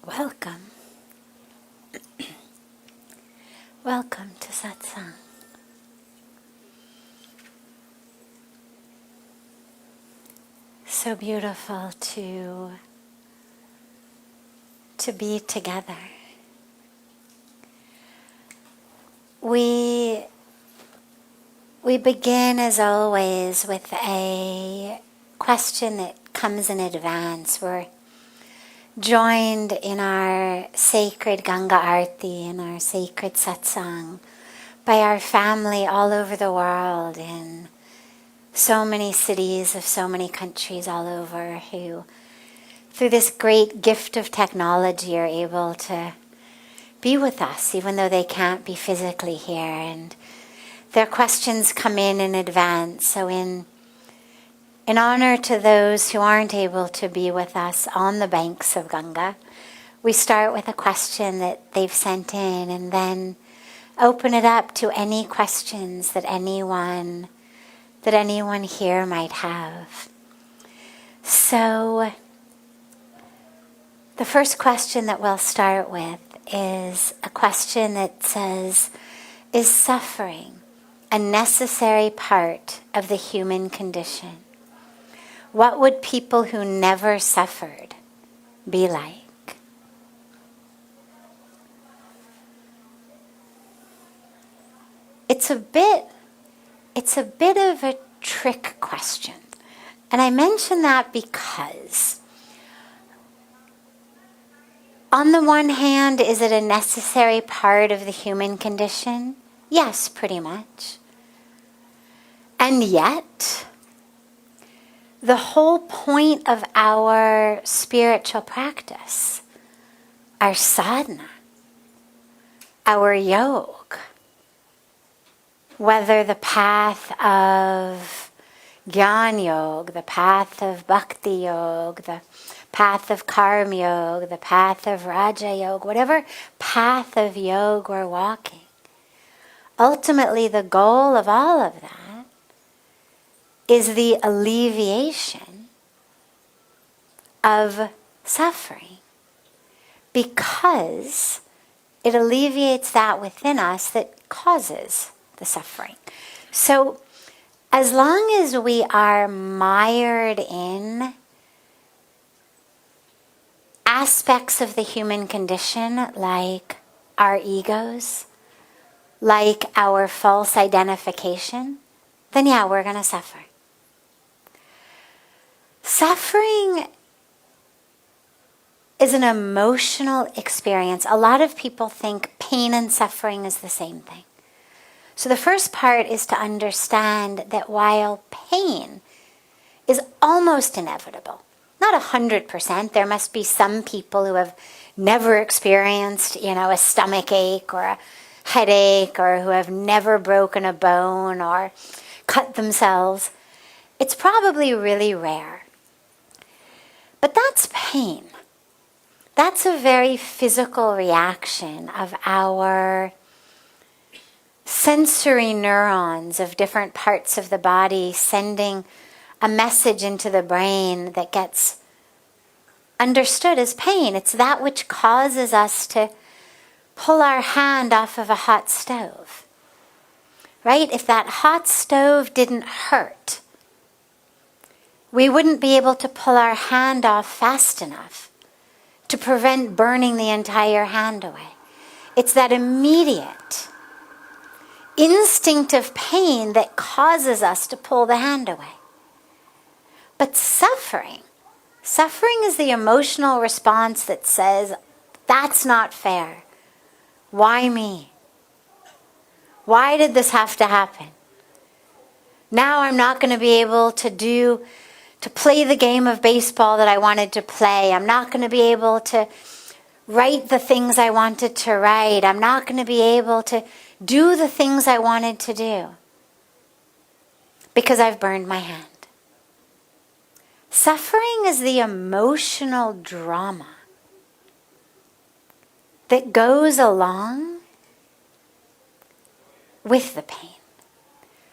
Welcome. Welcome to Satsang. So beautiful to be together. We begin as always with a question that comes in advance. We're joined in our sacred Ganga Arti, in our sacred Satsang, by our family all over the world, in so many cities of so many countries all over, who, through this great gift of technology, are able to be with us, even though they can't be physically here. And their questions come in advance. So in honor to those who aren't able to be with us on the banks of Ganga, we start with a question that they've sent in and then open it up to any questions that anyone here might have. So the first question that we'll start with is a question that says, is suffering a necessary part of the human condition? What would people who never suffered be like? It's a bit of a trick question. And I mention that because on the one hand, is it a necessary part of the human condition? Yes, pretty much. And yet, the whole point of our spiritual practice, our sadhana, our yoga, whether the path of Jnana Yoga, the path of Bhakti Yoga, the path of Karma Yoga, the path of Raja Yoga, whatever path of yoga we're walking, ultimately the goal of all of that is the alleviation of suffering, because it alleviates that within us that causes the suffering. So as long as we are mired in aspects of the human condition, like our egos, like our false identification, then yeah, we're going to suffer. Suffering is an emotional experience. A lot of people think pain and suffering is the same thing. So the first part is to understand that while pain is almost inevitable, not 100%, there must be some people who have never experienced, a stomach ache or a headache, or who have never broken a bone or cut themselves. It's probably really rare. But that's pain. That's a very physical reaction of our sensory neurons of different parts of the body sending a message into the brain that gets understood as pain. It's that which causes us to pull our hand off of a hot stove. Right? If that hot stove didn't hurt, we wouldn't be able to pull our hand off fast enough to prevent burning the entire hand away. It's that immediate instinct of pain that causes us to pull the hand away. But suffering is the emotional response that says, that's not fair. Why me? Why did this have to happen? Now I'm not going to be able to play the game of baseball that I wanted to play. I'm not going to be able to write the things I wanted to write. I'm not going to be able to do the things I wanted to do because I've burned my hand. Suffering is the emotional drama that goes along with the pain.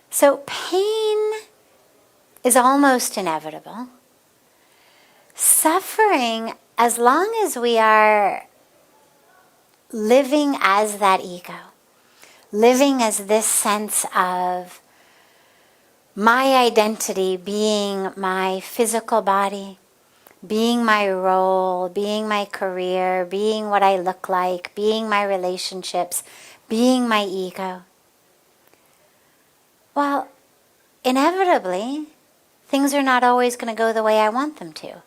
So pain is almost inevitable. Suffering as long as we are living as that ego, living as this sense of my identity being my physical body, being my role, being my career, being what I look like, being my relationships, being my ego, well, inevitably, things are not always going to go the way I want them to.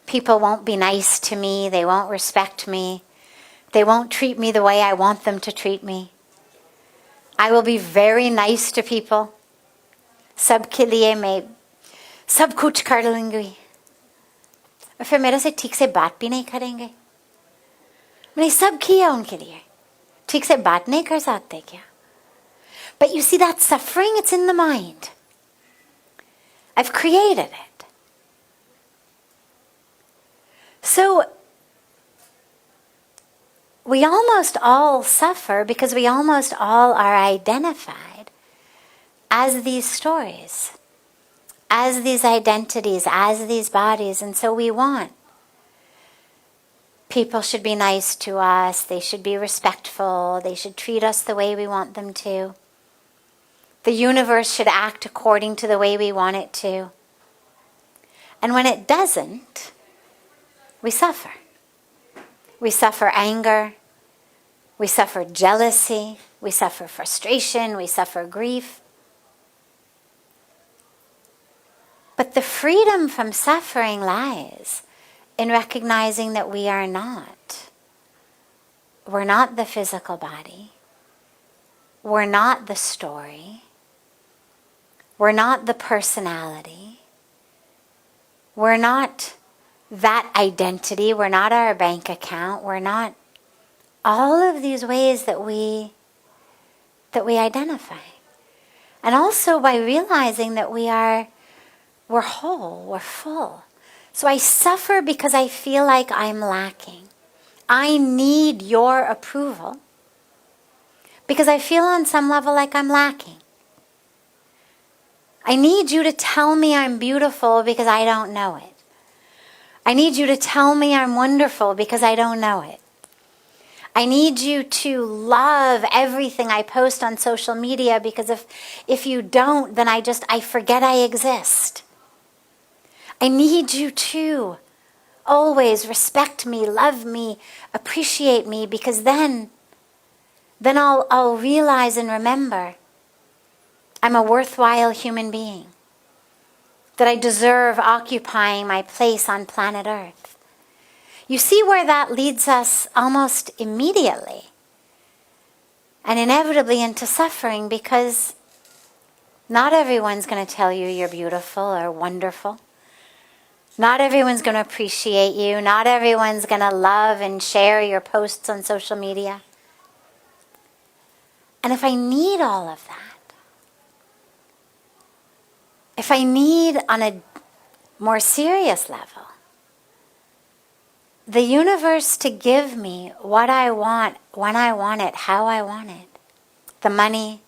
People won't be nice to me, they won't respect me, they won't treat me the way I want them to treat me. I will be very nice to people. सबके लिए मैं सब कुछ कर लूँगी और फिर मेरे से ठीक से बात भी नहीं करेंगे. मैंने सब किया उनके लिए, ठीक से बात नहीं कर सकते क्या? But you see that suffering, it's in the mind. I've created it. So we almost all suffer because we almost all are identified as these stories, as these identities, as these bodies. And so we want people should be nice to us, they should be respectful, they should treat us the way we want them to. The universe should act according to the way we want it to. And when it doesn't, we suffer. We suffer anger, we suffer jealousy, we suffer frustration, we suffer grief. But the freedom from suffering lies in recognizing that we are not. We're not the physical body. We're not the story. We're not the personality. We're not that identity. We're not our bank account. We're not all of these ways that we identify. And also by realizing that we're whole, we're full. So I suffer because I feel like I'm lacking. I need your approval because I feel on some level like I'm lacking. I need you to tell me I'm beautiful because I don't know it. I need you to tell me I'm wonderful because I don't know it. I need you to love everything I post on social media because if you don't, then I forget I exist. I need you to always respect me, love me, appreciate me, because then I'll realize and remember I'm a worthwhile human being, that I deserve occupying my place on planet Earth. You see where that leads us almost immediately and inevitably into suffering, because not everyone's going to tell you you're beautiful or wonderful. Not everyone's going to appreciate you. Not everyone's going to love and share your posts on social media. And if I need all of that, if I need on a more serious level, the universe to give me what I want, when I want it, how I want it, the money,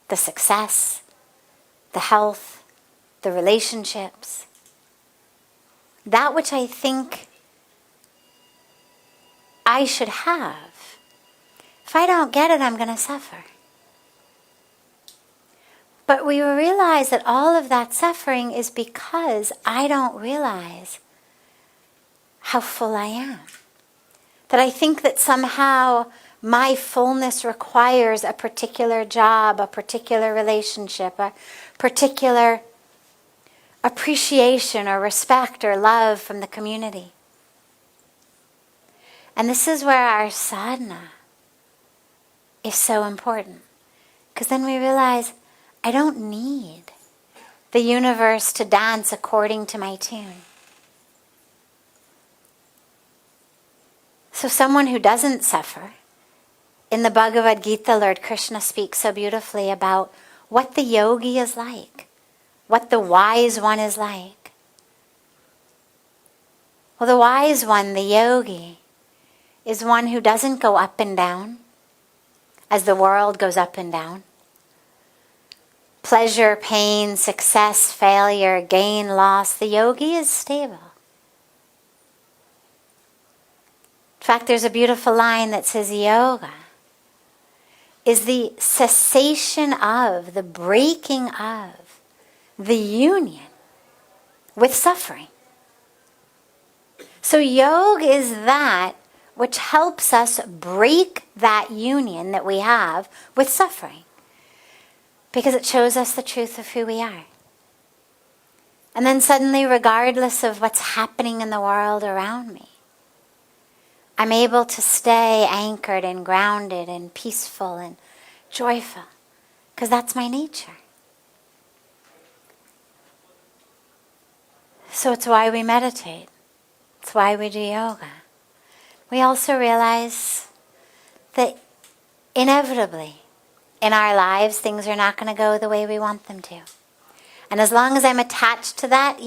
the success, the health, the relationships, that which I think I should have, if I don't get it, I'm going to suffer. But we realize that all of that suffering is because I don't realize how full I am. That I think that somehow my fullness requires a particular job, a particular relationship, a particular appreciation or respect or love from the community. And this is where our sadhana is so important. Because then we realize I don't need the universe to dance according to my tune. So someone who doesn't suffer, in the Bhagavad Gita, Lord Krishna speaks so beautifully about what the yogi is like, what the wise one is like. Well, the wise one, the yogi, is one who doesn't go up and down as the world goes up and down. Pleasure, pain, success, failure, gain, loss. The yogi is stable. fact, there's a beautiful line that says yoga is the cessation of, the breaking of, the union with suffering. So yoga is that which helps us break that union that we have with suffering, because it shows us the truth of who we are. And then suddenly, regardless of what's happening in the world around me, I'm able to stay anchored and grounded and peaceful and joyful, because that's my nature. So it's why we meditate. It's why we do yoga. We also realize that inevitably in our lives things are not going to go the way we want them to. And as long as I'm attached to that,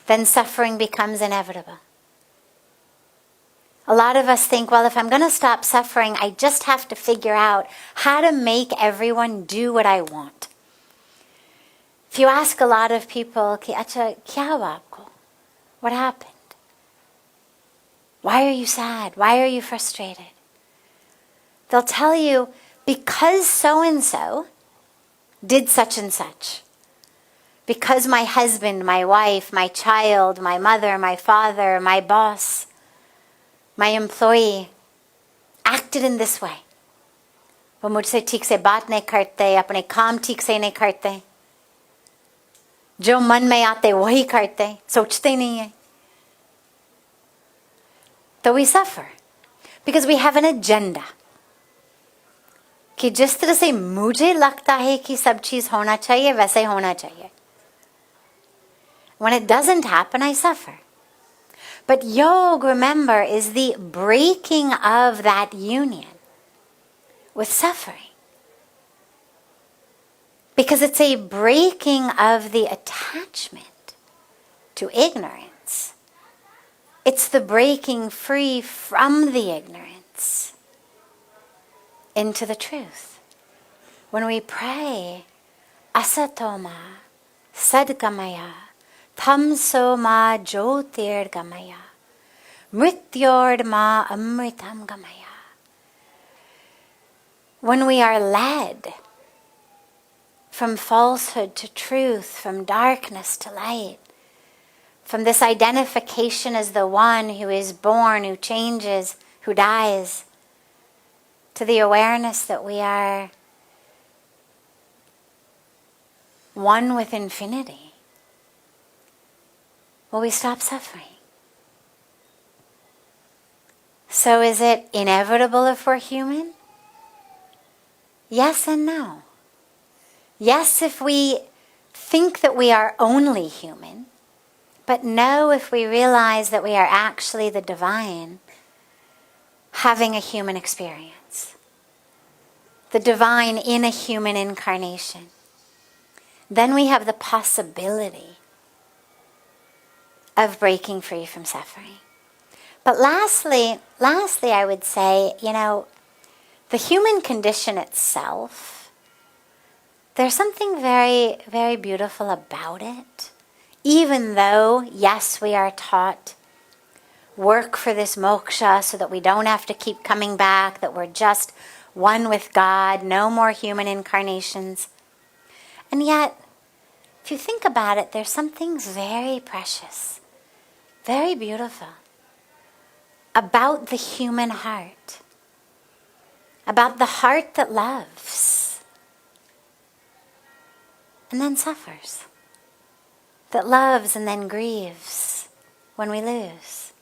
then suffering becomes inevitable. A lot of us think, well, if I'm going to stop suffering, I just have to figure out how to make everyone do what I want. If you ask a lot of people, "Acha, kya hua aapko?" What happened? Why are you sad? Why are you frustrated? They'll tell you, because so-and-so did such and such. Because my husband, my wife, my child, my mother, my father, my boss, my employee acted in this way. वो मुझसे ठीक से बात नहीं करते, अपने काम ठीक से नहीं करते, जो मन में आते वही करते, सोचते नहीं है. So we suffer because we have an agenda. कि जिस तरह से मुझे लगता है कि सब चीज होना चाहिए, वैसे होना चाहिए. When it doesn't happen, I suffer. But yoga, remember, is the breaking of that union with suffering. Because it's a breaking of the attachment to ignorance. It's the breaking free from the ignorance into the truth. When we pray, asatoma sadgamaya tamso ma jyotirgamaya mrityorma amritam gamaya. When we are led from falsehood to truth, from darkness to light, from this identification as the one who is born, who changes, who dies, to the awareness that we are one with infinity, will we stop suffering? So is it inevitable if we're human? Yes and no. Yes, if we think that we are only human, but no, if we realize that we are actually the divine having a human experience. The divine in a human incarnation. Then we have the possibility of breaking free from suffering. But lastly, I would say, the human condition itself, there's something very, very beautiful about it. Even though, yes, we are taught, work for this moksha so that we don't have to keep coming back, that we're just one with God, no more human incarnations. And yet, if you think about it, there's something very precious, very beautiful about the human heart, about the heart that loves and then suffers, that loves and then grieves when we lose.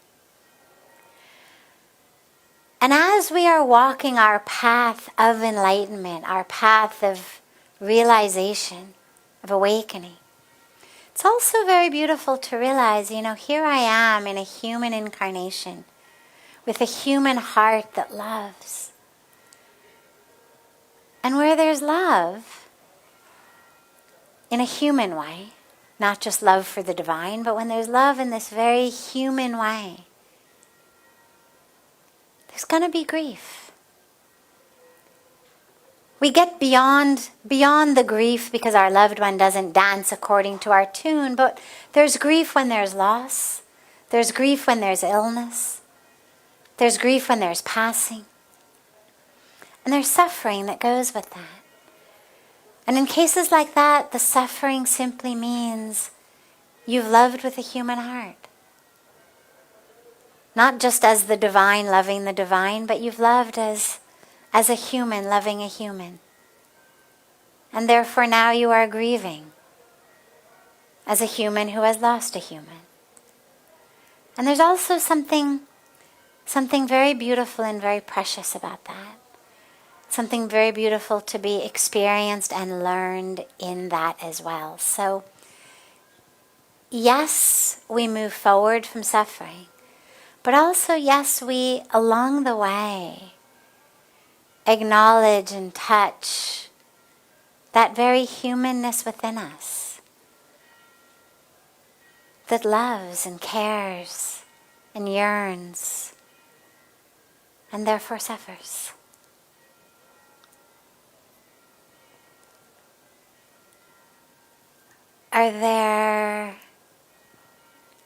And as we are walking our path of enlightenment, our path of realization, of awakening, it's also very beautiful to realize, here I am in a human incarnation with a human heart that loves. And where there's love, in a human way, not just love for the divine, but when there's love in this very human way, there's going to be grief. We get beyond the grief because our loved one doesn't dance according to our tune, but there's grief when there's loss. There's grief when there's illness. There's grief when there's passing. And there's suffering that goes with that. And in cases like that, the suffering simply means you've loved with a human heart. Not just as the divine loving the divine, but you've loved as a human loving a human. And therefore now you are grieving as a human who has lost a human. And there's also something very beautiful and very precious about that. Something very beautiful to be experienced and learned in that as well. So, yes, we move forward from suffering. But also, yes, we, along the way, acknowledge and touch that very humanness within us that loves and cares and yearns and therefore suffers. Are there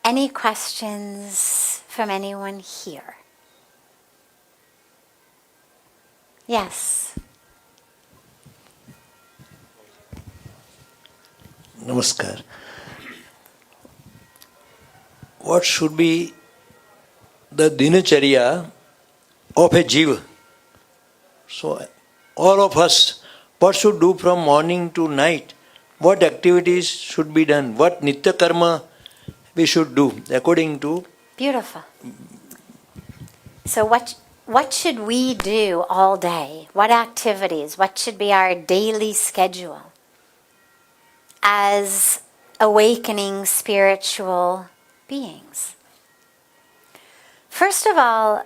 any questions from anyone here? Yes. Namaskar. What should be the dinacharya of a jiva? So, all of us, what should do from morning to night? What activities should be done? What nitya karma we should do according to? Beautiful. So what should we do all day? What activities? What should be our daily schedule as awakening spiritual beings? First of all,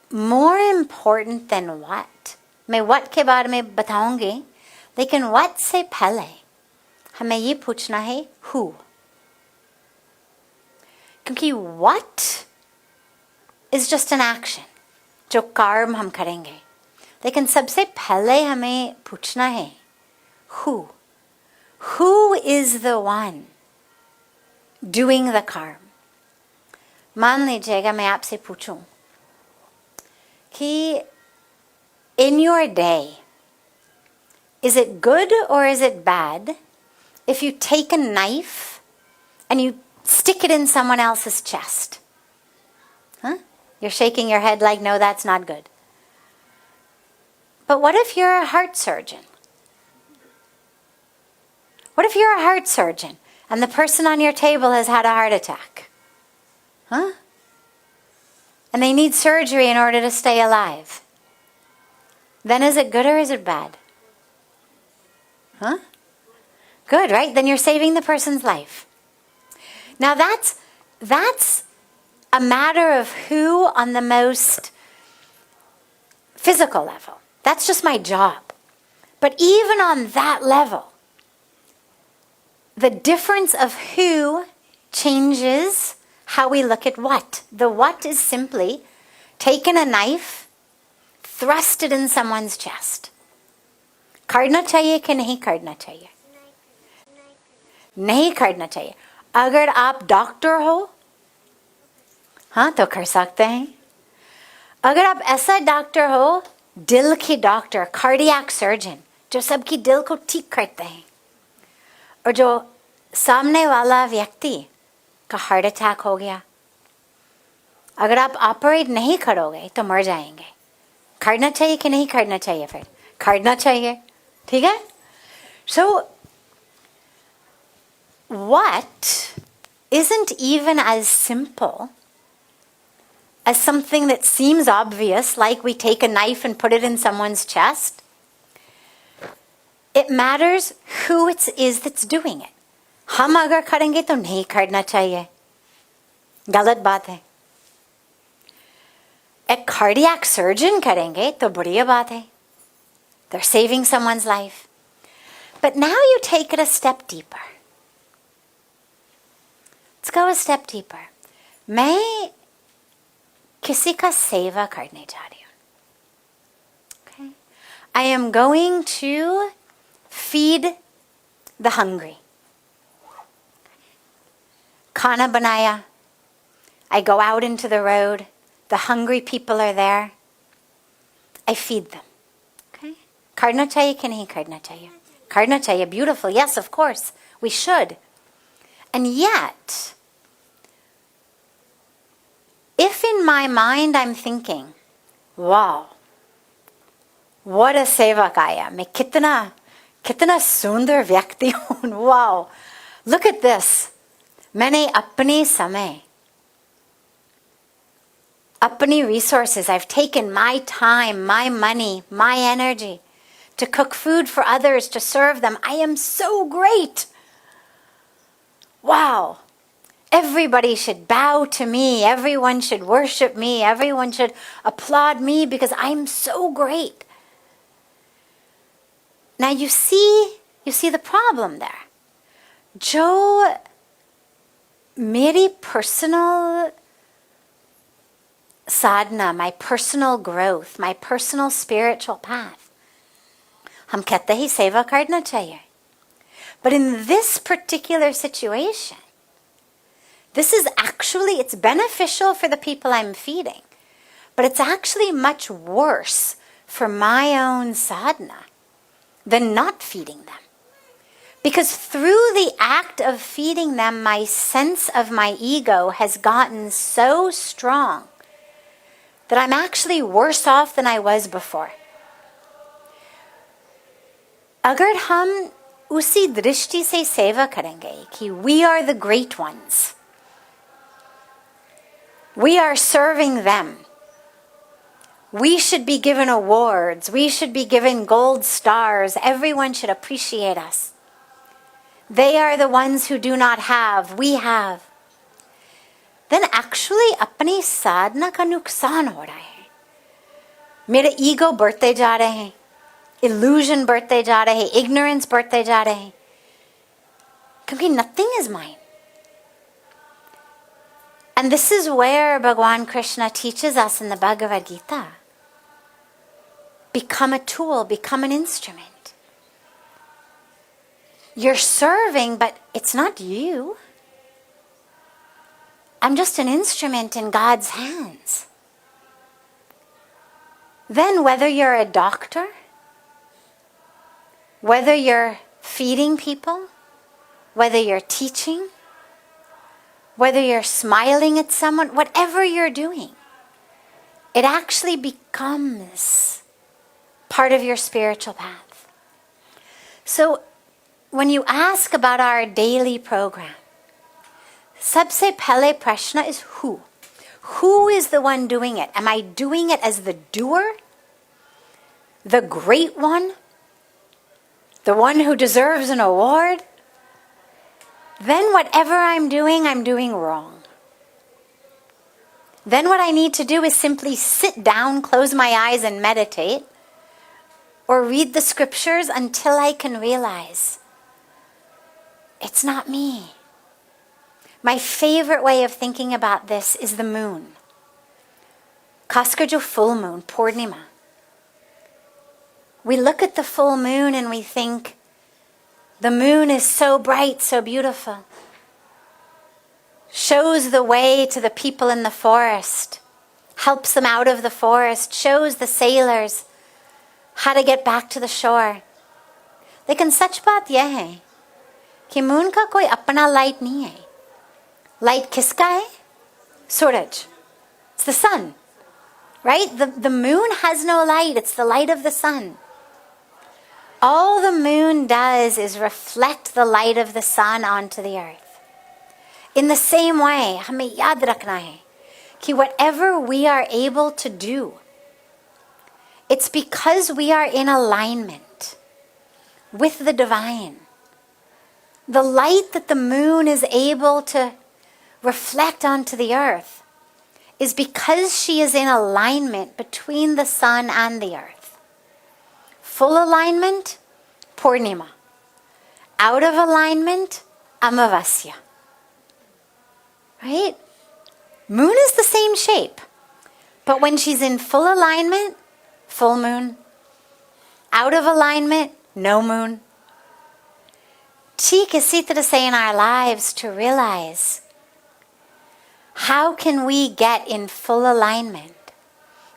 more important than what? मैं what के बारे में बताऊंगी, लेकिन what से पहले हमें ये पूछना है who. क्योंकि what is just an action, जो कर्म हम करेंगे. लेकिन सबसे पहले हमें पूछना है who. Who is the one doing the karma? मान लीजिएगा मैं आपसे पूछूं कि in your day, is it good or is it bad if you take a knife and you stick it in someone else's chest? Huh? You're shaking your head like, no, that's not good. But what if you're a heart surgeon? What if you're a heart surgeon and the person on your table has had a heart attack? Huh? And they need surgery in order to stay alive. Then is it good or is it bad? Huh? Good, right? Then you're saving the person's life. Now that's a matter of who on the most physical level. That's just my job. But even on that level, the difference of who changes how we look at what. The what is simply taking a knife, thrust it in someone's chest. काटना चाहिए कि नहीं काटना चाहिए? नहीं काटना चाहिए. अगर आप डॉक्टर हो, हाँ तो कर सकते हैं. अगर आप ऐसा डॉक्टर हो, दिल की डॉक्टर, कार्डियक सर्जन, जो सबकी दिल को ठीक करते हैं, और जो सामने वाला व्यक्ति का हार्ट अटैक हो गया, अगर आप ऑपरेट नहीं करोगे तो मर जाएंगे. करना चाहिए कि नहीं करना चाहिए? फिर करना चाहिए. ठीक है? So what isn't even as simple as something that seems obvious, like we take a knife and put it in someone's chest. It matters who it is that's doing it. हम अगर करेंगे तो नहीं करना चाहिए. गलत बात है. एक cardiac surgeon करेंगे तो बढ़िया बात है. They're saving someone's life. But now you take it a step deeper. Let's go a step deeper. मैं किसी का सेवा करने जा रही हूँ. Okay? I am going to feed the hungry. खाना बनाया. I go out into the road the hungry people are there, I feed them. Okay? Karna chahiye ki nahi karna chahiye? Karna chahiye, beautiful. Yes, of course. We should. And yet, if in my mind I'm thinking, wow, what a sevak I am. मैं कितना सुंदर व्यक्ति हूँ. Wow. Look at this. मैंने अपने समय, अपनी resources, I've taken my time, my money, my energy to cook food for others, to serve them. I am so great. Wow. Everybody should bow to me. Everyone should worship me. Everyone should applaud me because I'm so great. Now you see the problem there. जो मेरी personal sadhana, my personal growth, my personal spiritual path, हम कहते ही सेवा करना चाहिए. But in this particular situation, this is actually, it's beneficial for the people I'm feeding, but it's actually much worse for my own sadhana than not feeding them. Because through the act of feeding them, my sense of my ego has gotten so strong that I'm actually worse off than I was before. अगर हम उसी दृष्टि से सेवा करेंगे कि we are the great ones, we are serving them, we should be given awards, we should be given gold stars, everyone should appreciate us. They are the ones who do not have, we have. Then actually अपनी साधना का नुकसान हो रहा है. मेरे ego बढ़ते जा रहे हैं, illusion बढ़ते जा रहे हैं, ignorance बढ़ते जा रहे हैं. क्योंकि nothing is mine. And this is where Bhagavan Krishna teaches us in the Bhagavad Gita. Become a tool, become an instrument. You're serving, but it's not you. I'm just an instrument in God's hands. Then whether you're a doctor, whether you're feeding people, whether you're teaching, whether you're smiling at someone, whatever you're doing, it actually becomes part of your spiritual path. So when you ask about our daily program, sabse pehle prashna is who? Who is the one doing it? Am I doing it as the doer? The great one? The one who deserves an award? Then whatever I'm doing wrong. Then what I need to do is simply sit down, close my eyes and meditate, or read the scriptures until I can realize it's not me. My favorite way of thinking about this is the moon. Khaskar jo full moon, Purnima. We look at the full moon and we think, the moon is so bright, so beautiful. Shows the way to the people in the forest. Helps them out of the forest. Shows the sailors how to get back to the shore. लेकिन सच बात यह है कि moon का कोई अपना light नहीं है. Light किसका है? सूरज. It's the sun. Right? The moon has no light. It's the light of the sun. All the moon does is reflect the light of the sun onto the earth. In the same way, हमें याद रखना है कि whatever we are able to do, it's because we are in alignment with the divine. The light that the moon is able to reflect onto the earth is because she is in alignment between the sun and the earth. Full alignment, Purnima. Out of alignment, Amavasya. Right? Moon is the same shape. But when she's in full alignment, full moon. Out of alignment, no moon. ठीक इसी तरह से in our lives to realize How can we get in full alignment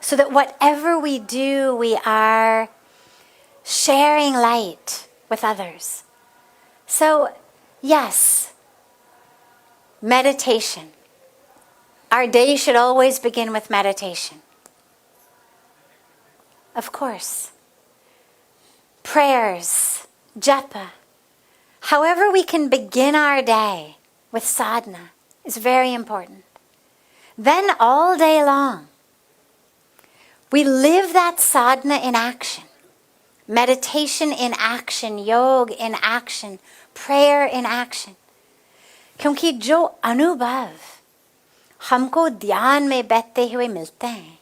so that whatever we do, we are sharing light with others? So, yes, meditation. Our day should always begin with meditation. Of course. Prayers, japa. However we can begin our day with sadhana is very important. Then all day long, we live that sadhana in action. Meditation in action, yoga in action, prayer in action. क्योंकि जो अनुभव हमको ध्यान में बैठते हुए मिलते हैं,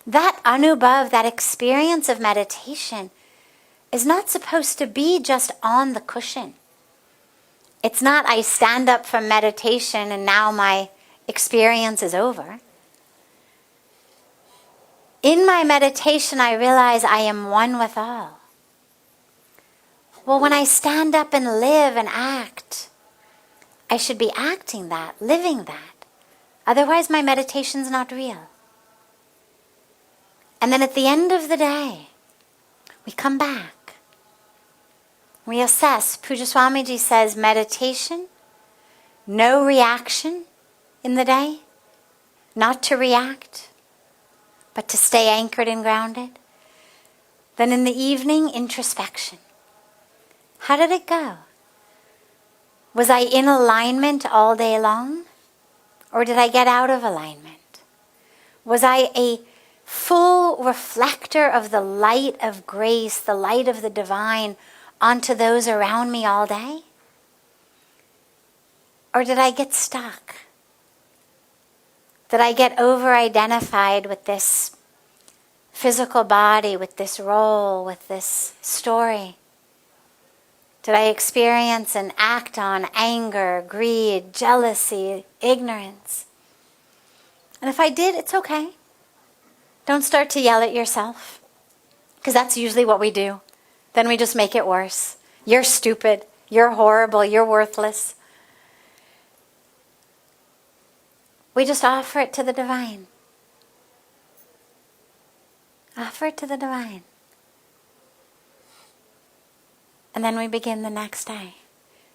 that anubhav, that experience of meditation, is not supposed to be just on the cushion. It's not I stand up from meditation and now my experience is over. In my meditation, I realize I am one with all. Well, when I stand up and live and act, I should be acting that, living that. Otherwise, my meditation's not real. And then at the end of the day, we come back. We assess. Pujya Swamiji says meditation, no reaction in the day, not to react, but to stay anchored and grounded. Then in the evening, introspection. How did it go? Was I in alignment all day long? Or did I get out of alignment? Was I a full reflector of the light of grace, the light of the divine, onto those around me all day? Or did I get stuck? Did I get over-identified with this physical body, with this role, with this story? Did I experience and act on anger, greed, jealousy, ignorance? And if I did, it's okay. Don't start to yell at yourself, because that's usually what we do. Then we just make it worse. You're stupid. You're horrible. You're worthless. We just offer it to the divine. Offer it to the divine. And then we begin the next day.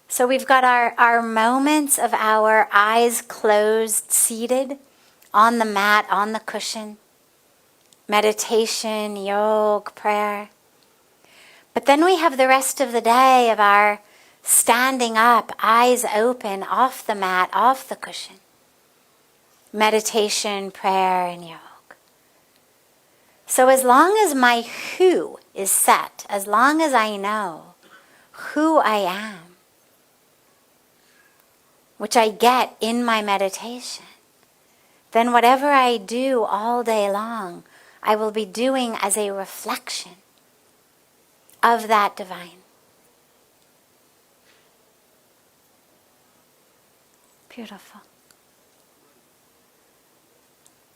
So we've got our moments of our eyes closed, seated on the mat, on the cushion. Meditation, yoga, prayer. But then we have the rest of the day of our standing up, eyes open, off the mat, off the cushion. Meditation, prayer, and yoga. So as long as my who is set, as long as I know who I am, which I get in my meditation, then whatever I do all day long, I will be doing as a reflection of that divine. Beautiful.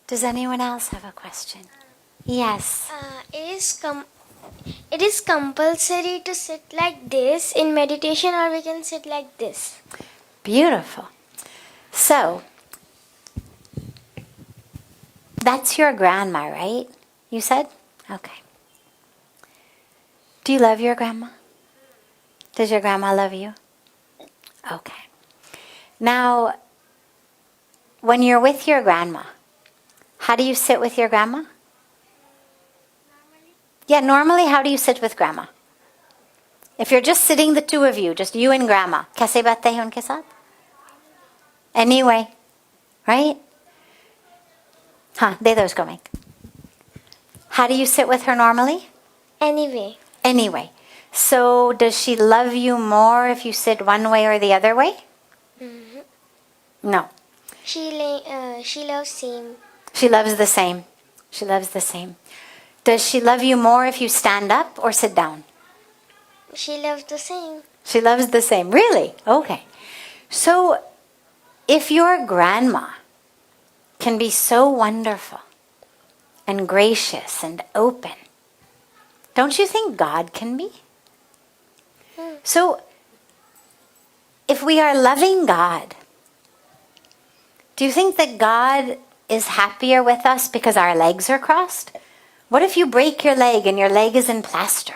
Does anyone else have a question? Yes. It is compulsory to sit like this in meditation, or we can sit like this. Beautiful. So, that's your grandma, right? You said? Okay. Do you love your grandma? Does your grandma love you? Okay. Now, when you're with your grandma, how do you sit with your grandma? Yeah, normally how do you sit with grandma? If you're just sitting, the two of you, just you and grandma, कैसे बातें हैं उनके साथ? Anyway, right? हाँ, दे दो उसको mic. How do you sit with her normally? Anyway. Anyway. So does she love you more if you sit one way or the other way? Mm-hmm. No. She loves same. She loves the same. She loves the same. Does she love you more if you stand up or sit down? She loves the same. She loves the same. Really? Okay. So if your grandma can be so wonderful and gracious and open, don't you think God can be? So if we are loving God, Do you think that God is happier with us because our legs are crossed? What if you break your leg and your leg is in plaster?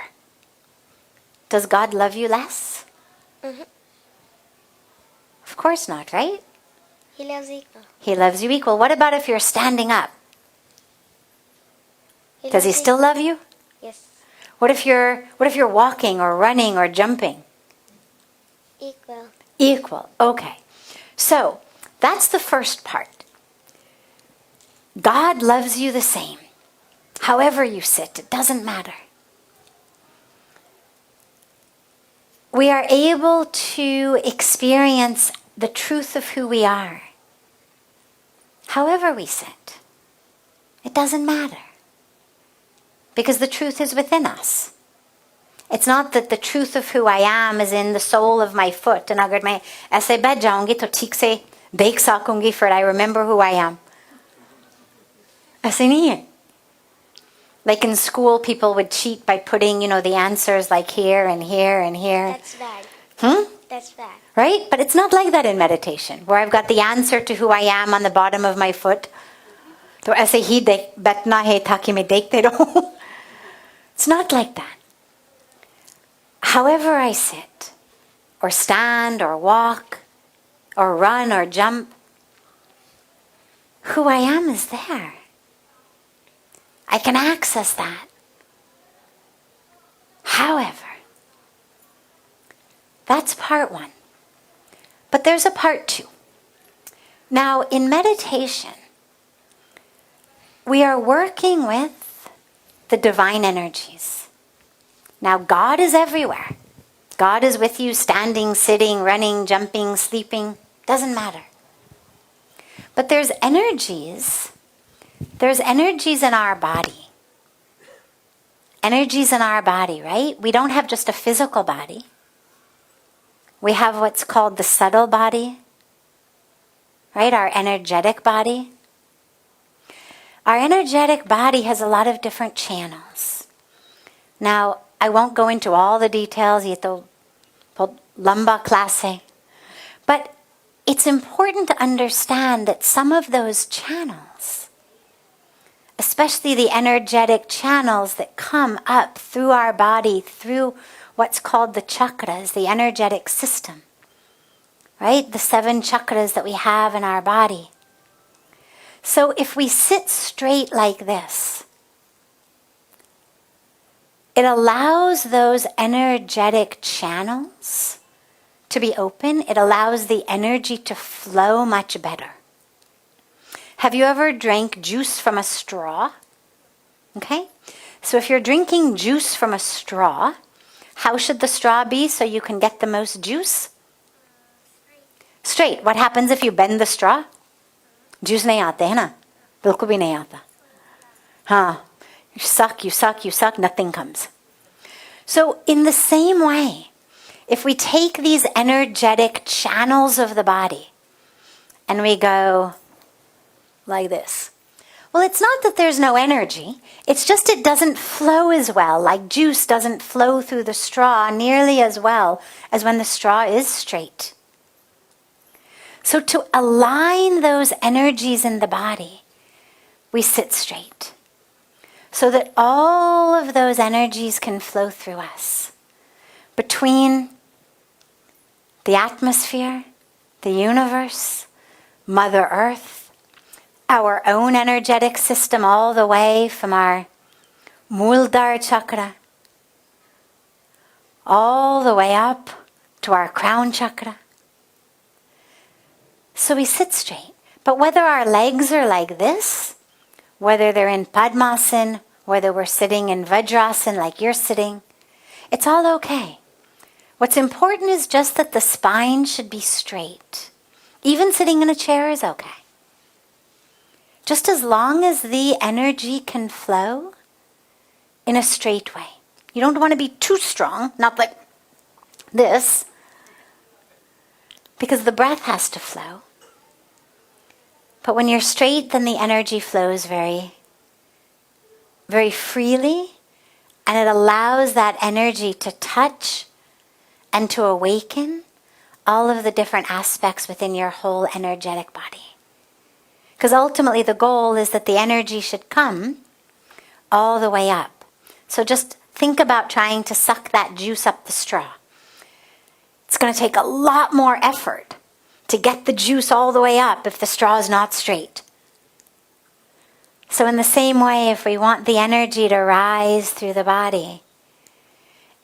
Does God love you less? Mhm. Of course not, right? He loves equal. He loves you equal. What about if you're standing up? Does he loves still love you? Yes. What if you're walking or running or jumping? Equal. Equal. Okay. So, that's the first part. God loves you the same. However you sit, it doesn't matter. We are able to experience the truth of who we are. However we sit, it doesn't matter. Because the truth is within us. It's not that the truth of who I am is in the sole of my foot. And agar मैं ऐसे बैठ जाऊंगी तो ठीक से देख सकूंगी, for I remember who I am. ऐसे नहीं है. Like in school, people would cheat by putting, the answers like here and here and here. That's bad. That's bad. Right? But it's not like that in meditation, where I've got the answer to who I am on the bottom of my foot. तो ऐसे ही बैठना है ताकि मैं देखते रहूं. It's not like that. However I sit, or stand, or walk, or run, or jump, who I am is there. I can access that. However, that's part one. But there's a part two. Now, in meditation, we are working with the divine energies. Now, God is everywhere. God is with you standing, sitting, running, jumping, sleeping. Doesn't matter. But there's energies. There's energies in our body. Energies in our body, right? We don't have just a physical body. We have what's called the subtle body, right? Our energetic body. Our energetic body has a lot of different channels. Now, I won't go into all the details, ye to lamba klase. But it's important to understand that some of those channels, especially the energetic channels that come up through our body, through what's called the chakras, the energetic system, right? The 7 chakras that we have in our body. So if we sit straight like this, it allows those energetic channels to be open. It allows the energy to flow much better. Have you ever drank juice from a straw? Okay? So if you're drinking juice from a straw, how should the straw be so you can get the most juice? Straight. What happens if you bend the straw? Juice nahi aate hai na? Bilkul bhi nahi aata. Haan. You suck, nothing comes. So in the same way, if we take these energetic channels of the body and we go like this, well, it's not that there's no energy. It's just it doesn't flow as well, like juice doesn't flow through the straw nearly as well as when the straw is straight. So to align those energies in the body, we sit straight, so that all of those energies can flow through us. Between the atmosphere, the universe, Mother Earth, our own energetic system, all the way from our Muladhara chakra, all the way up to our crown chakra. So we sit straight. But whether our legs are like this, whether they're in Padmasana, whether we're sitting in Vajrasana like you're sitting, it's all okay. What's important is just that the spine should be straight. Even sitting in a chair is okay. Just as long as the energy can flow in a straight way. You don't want to be too strong, not like this, because the breath has to flow. But when you're straight, then the energy flows very, very freely, and it allows that energy to touch and to awaken all of the different aspects within your whole energetic body. Because ultimately the goal is that the energy should come all the way up. So just think about trying to suck that juice up the straw. It's going to take a lot more effort to get the juice all the way up if the straw is not straight. So in the same way, if we want the energy to rise through the body,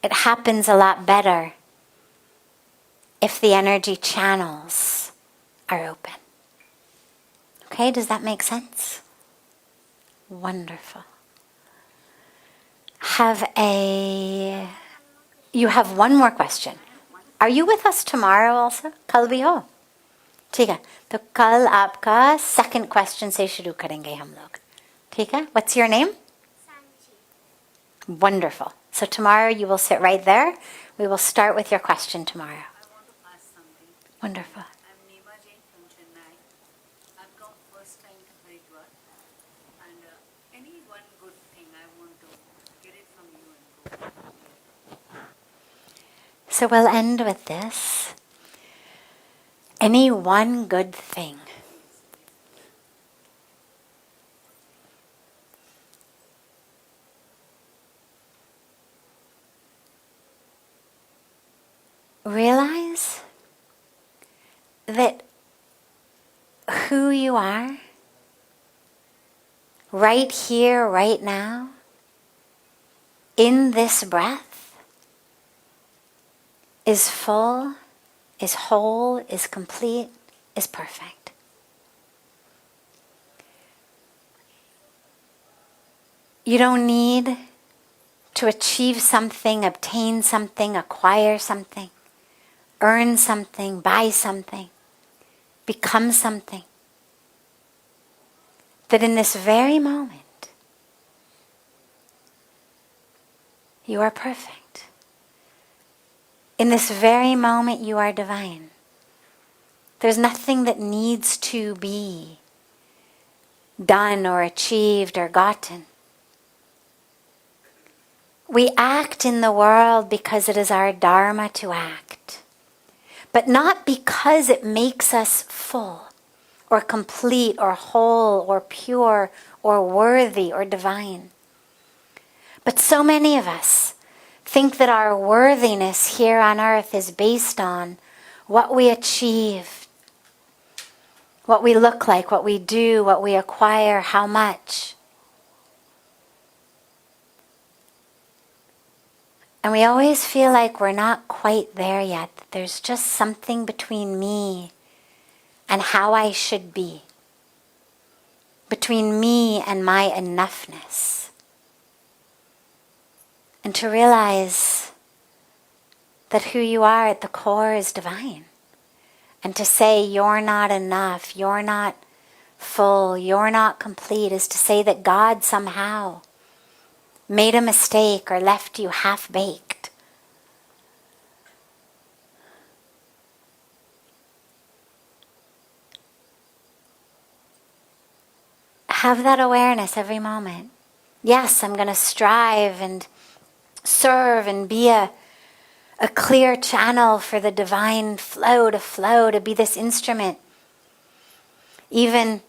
it happens a lot better if the energy channels are open. Okay, does that make sense? Wonderful. You have one more question. Are you with us tomorrow also? Kal bhi ho. ठीक है. तो कल आपका second question से शुरू करेंगे हम लोग. ठीक है? What's your name? Wonderful. So tomorrow you will sit right there. We will start with your question tomorrow. I want to ask something. Wonderful. I'm Neema Jain from Chennai. I've come first time to Haridwar. And any one good thing I want to get it from you and go. So we'll end with this. Any one good thing. Realize that who you are, right here, right now, in this breath, is full, is whole, is complete, is perfect. You don't need to achieve something, obtain something, acquire something, earn something, buy something, become something. That in this very moment, you are perfect. In this very moment, you are divine. There's nothing that needs to be done or achieved or gotten. We act in the world because it is our dharma to act, but not because it makes us full or complete or whole or pure or worthy or divine. But so many of us think that our worthiness here on earth is based on what we achieve, what we look like, what we do, what we acquire, how much. And we always feel like we're not quite there yet. There's just something between me and how I should be. Between me and my enoughness. And to realize that who you are at the core is divine. And to say you're not enough, you're not full, you're not complete, is to say that God somehow made a mistake or left you half-baked. Have that awareness every moment. Yes, I'm going to strive and serve and be a clear channel for the divine flow, to be this instrument. Even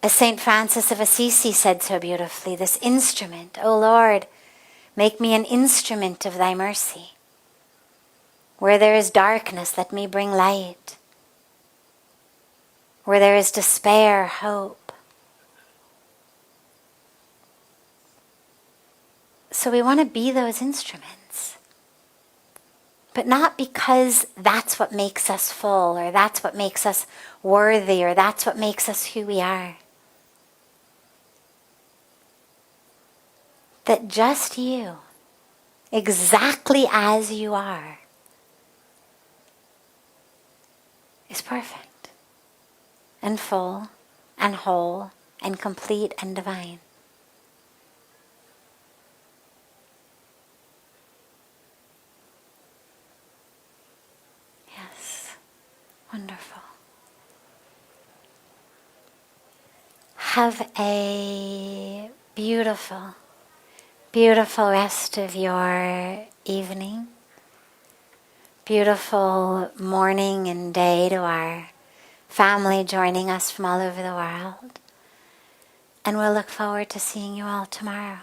as St. Francis of Assisi said so beautifully, this instrument, O Lord, make me an instrument of thy mercy. Where there is darkness, let me bring light. Where there is despair, hope. So we want to be those instruments. But not because that's what makes us full, or that's what makes us worthy, or that's what makes us who we are. That just you, exactly as you are, is perfect, and full, and whole, and complete, and divine. Yes, wonderful. Have a beautiful, beautiful rest of your evening. Beautiful morning and day to our family joining us from all over the world. And we'll look forward to seeing you all tomorrow.